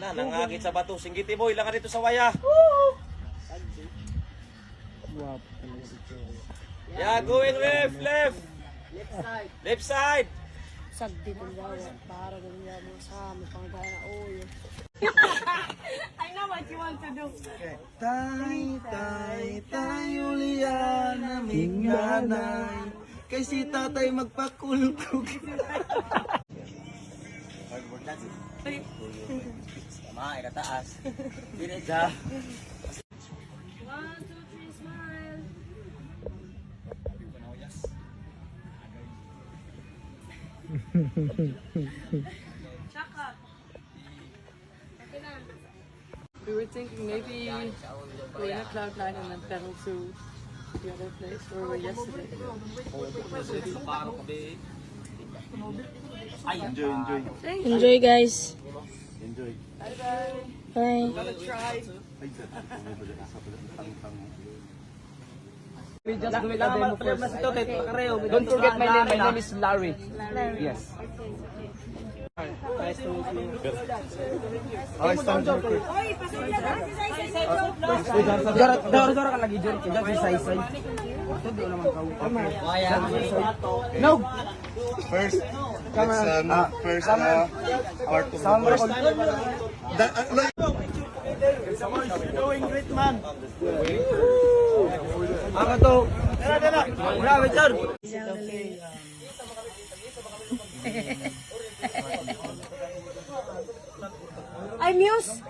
Na, nangagit sa bato. Singgiti mo, ilang ka dito sa waya. Yeah, going left, left. Left side. Sagdi kong gawin para ganyan mo sa amin pang gana ulo. I know what you want to do. Tayo liyan naming nanay. Kay si tatay magpakulkog. Sama, ikataas. Diretsa. 1, 2, 3, smile. Shaka. Okay na. We were thinking maybe going to Cloud9 and then pedal to the other place where we were yesterday. Enjoy. Enjoy guys. Enjoy. Bye. We just do it a demo first. Don't forget my name. My name is Larry. Yes. Oh, stand up. Dora ka lagi dyan. Kaya si Saysay. Ito doon naman ka. No! First, let's part of the first. Doing great, man. Ako to. Grabe, Char. Ay, Muse!